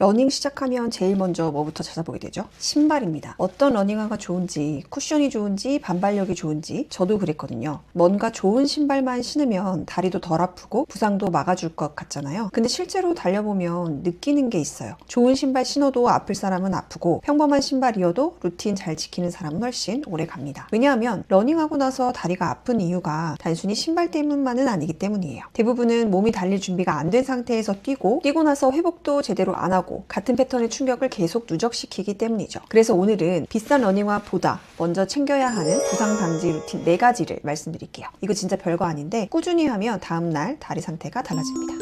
러닝 시작하면 제일 먼저 뭐부터 찾아보게 되죠? 신발입니다. 어떤 러닝화가 좋은지, 쿠션이 좋은지, 반발력이 좋은지 저도 그랬거든요. 뭔가 좋은 신발만 신으면 다리도 덜 아프고 부상도 막아줄 것 같잖아요. 근데 실제로 달려보면 느끼는 게 있어요. 좋은 신발 신어도 아플 사람은 아프고 평범한 신발이어도 루틴 잘 지키는 사람은 훨씬 오래 갑니다. 왜냐하면 러닝하고 나서 다리가 아픈 이유가 단순히 신발 때문만은 아니기 때문이에요. 대부분은 몸이 달릴 준비가 안 된 상태에서 뛰고 나서 회복도 제대로 안 하고 같은 패턴의 충격을 계속 누적시키기 때문이죠. 그래서 오늘은 비싼 러닝화보다 먼저 챙겨야 하는 부상 방지 루틴 4가지를 말씀드릴게요. 이거 진짜 별거 아닌데 꾸준히 하면 다음날 다리 상태가 달라집니다.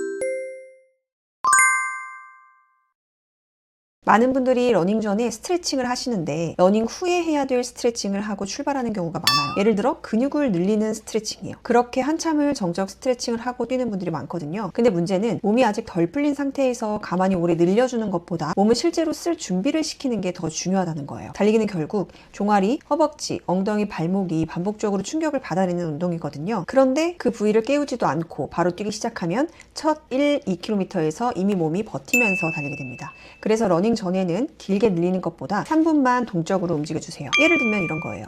많은 분들이 러닝 전에 스트레칭을 하시는데 러닝 후에 해야 될 스트레칭을 하고 출발하는 경우가 많아요. 예를 들어 근육을 늘리는 스트레칭이에요. 그렇게 한참을 정적 스트레칭을 하고 뛰는 분들이 많거든요. 근데 문제는 몸이 아직 덜 풀린 상태에서 가만히 오래 늘려주는 것보다 몸을 실제로 쓸 준비를 시키는 게 더 중요하다는 거예요. 달리기는 결국 종아리, 허벅지, 엉덩이, 발목이 반복적으로 충격을 받아내는 운동이거든요. 그런데 그 부위를 깨우지도 않고 바로 뛰기 시작하면 첫 1, 2km에서 이미 몸이 버티면서 달리게 됩니다. 그래서 러닝 전에는 길게 늘리는 것보다 3분만 동적으로 움직여주세요. 예를 들면 이런 거예요.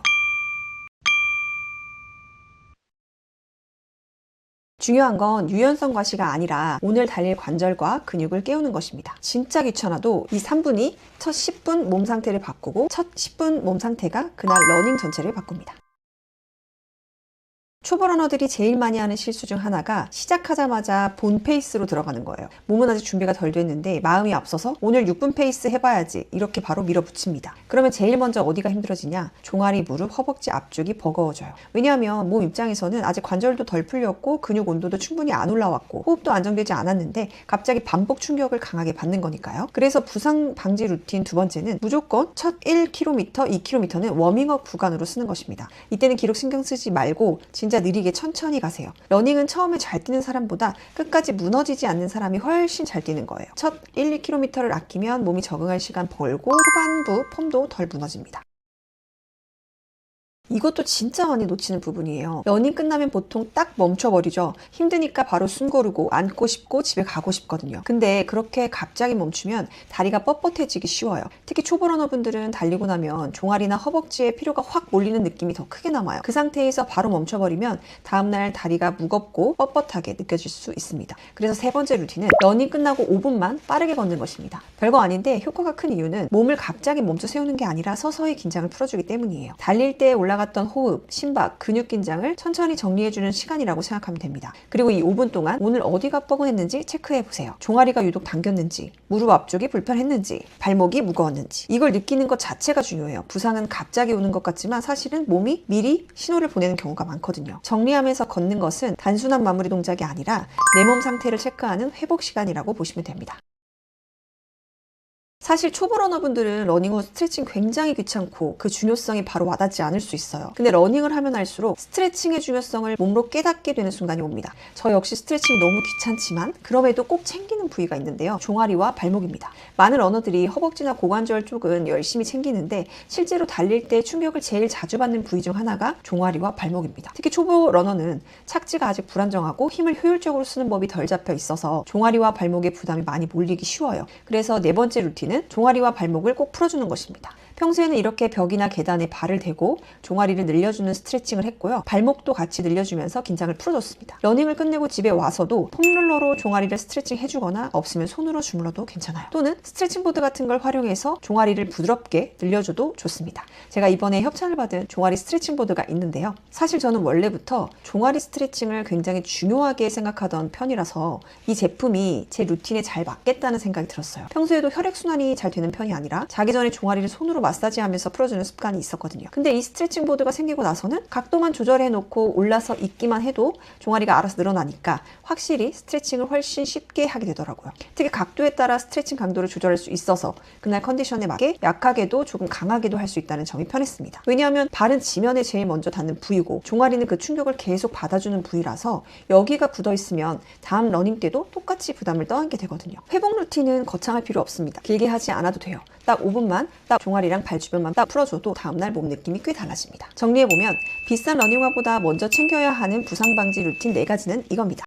중요한 건 유연성 과시가 아니라 오늘 달릴 관절과 근육을 깨우는 것입니다. 진짜 귀찮아도 이 3분이 첫 10분 몸 상태를 바꾸고 첫 10분 몸 상태가 그날 러닝 전체를 바꿉니다. 초보 러너들이 제일 많이 하는 실수 중 하나가 시작하자마자 본 페이스로 들어가는 거예요. 몸은 아직 준비가 덜 됐는데 마음이 앞서서 오늘 6분 페이스 해봐야지 이렇게 바로 밀어붙입니다. 그러면 제일 먼저 어디가 힘들어지냐? 종아리, 무릎, 허벅지 앞쪽이 버거워져요. 왜냐하면 몸 입장에서는 아직 관절도 덜 풀렸고 근육 온도도 충분히 안 올라왔고 호흡도 안정되지 않았는데 갑자기 반복 충격을 강하게 받는 거니까요. 그래서 부상 방지 루틴 두 번째는 무조건 첫 1km, 2km는 워밍업 구간으로 쓰는 것입니다. 이때는 기록 신경 쓰지 말고 진짜 느리게 천천히 가세요. 러닝은 처음에 잘 뛰는 사람보다 끝까지 무너지지 않는 사람이 훨씬 잘 뛰는 거예요. 첫 1, 2km를 아끼면 몸이 적응할 시간 벌고 후반부 폼도 덜 무너집니다. 이것도 진짜 많이 놓치는 부분이에요. 러닝 끝나면 보통 딱 멈춰버리죠. 힘드니까 바로 숨 고르고 앉고 싶고 집에 가고 싶거든요. 근데 그렇게 갑자기 멈추면 다리가 뻣뻣해지기 쉬워요. 특히 초보 러너분들은 달리고 나면 종아리나 허벅지에 피로가 확 몰리는 느낌이 더 크게 남아요. 그 상태에서 바로 멈춰버리면 다음날 다리가 무겁고 뻣뻣하게 느껴질 수 있습니다. 그래서 세 번째 루틴은 러닝 끝나고 5분만 빠르게 걷는 것입니다. 별거 아닌데 효과가 큰 이유는 몸을 갑자기 멈춰 세우는 게 아니라 서서히 긴장을 풀어주기 때문이에요. 달릴 때 올라갔던 호흡, 심박, 근육 긴장을 천천히 정리해주는 시간이라고 생각하면 됩니다. 그리고 이 5분 동안 오늘 어디가 뻐근했는지 체크해보세요. 종아리가 유독 당겼는지, 무릎 앞쪽이 불편했는지, 발목이 무거웠는지 이걸 느끼는 것 자체가 중요해요. 부상은 갑자기 오는 것 같지만 사실은 몸이 미리 신호를 보내는 경우가 많거든요. 정리하면서 걷는 것은 단순한 마무리 동작이 아니라 내 몸 상태를 체크하는 회복 시간이라고 보시면 됩니다. 사실 초보 러너분들은 러닝 후 스트레칭 굉장히 귀찮고 그 중요성이 바로 와닿지 않을 수 있어요. 근데 러닝을 하면 할수록 스트레칭의 중요성을 몸으로 깨닫게 되는 순간이 옵니다. 저 역시 스트레칭이 너무 귀찮지만 그럼에도 꼭 챙기는 부위가 있는데요. 종아리와 발목입니다. 많은 러너들이 허벅지나 고관절 쪽은 열심히 챙기는데 실제로 달릴 때 충격을 제일 자주 받는 부위 중 하나가 종아리와 발목입니다. 특히 초보 러너는 착지가 아직 불안정하고 힘을 효율적으로 쓰는 법이 덜 잡혀 있어서 종아리와 발목에 부담이 많이 몰리기 쉬워요. 그래서 네 번째 루틴은 종아리와 발목을 꼭 풀어주는 것입니다. 평소에는 이렇게 벽이나 계단에 발을 대고 종아리를 늘려주는 스트레칭을 했고요. 발목도 같이 늘려주면서 긴장을 풀어줬습니다. 러닝을 끝내고 집에 와서도 폼롤러로 종아리를 스트레칭 해주거나 없으면 손으로 주물러도 괜찮아요. 또는 스트레칭 보드 같은 걸 활용해서 종아리를 부드럽게 늘려줘도 좋습니다. 제가 이번에 협찬을 받은 종아리 스트레칭 보드가 있는데요. 사실 저는 원래부터 종아리 스트레칭을 굉장히 중요하게 생각하던 편이라서 이 제품이 제 루틴에 잘 맞겠다는 생각이 들었어요. 평소에도 혈액순환이 잘 되는 편이 아니라 자기 전에 종아리를 손으로 마사지하면서 풀어주는 습관이 있었거든요. 근데 이 스트레칭 보드가 생기고 나서는 각도만 조절해 놓고 올라서 있기만 해도 종아리가 알아서 늘어나니까 확실히 스트레칭을 훨씬 쉽게 하게 되더라고요. 특히 각도에 따라 스트레칭 강도를 조절할 수 있어서 그날 컨디션에 맞게 약하게도 조금 강하게도 할 수 있다는 점이 편했습니다. 왜냐하면 발은 지면에 제일 먼저 닿는 부위고 종아리는 그 충격을 계속 받아주는 부위라서 여기가 굳어 있으면 다음 러닝 때도 똑같이 부담을 떠안게 되거든요. 회복 루틴은 거창할 필요 없습니다. 길게 하지 않아도 돼요. 딱 5분만 딱 종아리랑 발 주변만 딱 풀어줘도 다음날 몸 느낌이 꽤 달라집니다. 정리해보면 비싼 러닝화보다 먼저 챙겨야 하는 부상 방지 루틴 4가지는 이겁니다.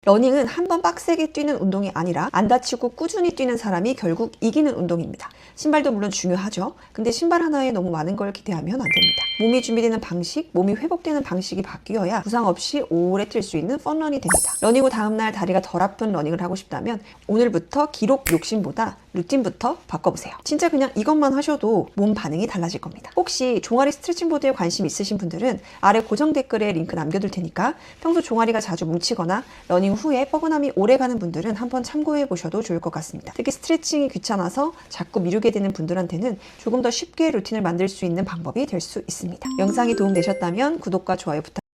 러닝은 한 번 빡세게 뛰는 운동이 아니라 안 다치고 꾸준히 뛰는 사람이 결국 이기는 운동입니다. 신발도 물론 중요하죠. 근데 신발 하나에 너무 많은 걸 기대하면 안 됩니다. 몸이 준비되는 방식, 몸이 회복되는 방식이 바뀌어야 부상 없이 오래 뛸 수 있는 펀런이 됩니다. 러닝 후 다음날 다리가 덜 아픈 러닝을 하고 싶다면 오늘부터 기록 욕심보다 루틴부터 바꿔보세요. 진짜 그냥 이것만 하셔도 몸 반응이 달라질 겁니다. 혹시 종아리 스트레칭 보드에 관심 있으신 분들은 아래 고정 댓글에 링크 남겨둘 테니까 평소 종아리가 자주 뭉치거나 러닝 후에 뻐근함이 오래가는 분들은 한번 참고해 보셔도 좋을 것 같습니다. 특히 스트레칭이 귀찮아서 자꾸 미루게 되는 분들한테는 조금 더 쉽게 루틴을 만들 수 있는 방법이 될 수 있습니다. 영상이 도움되셨다면 구독과 좋아요 부탁드립니다.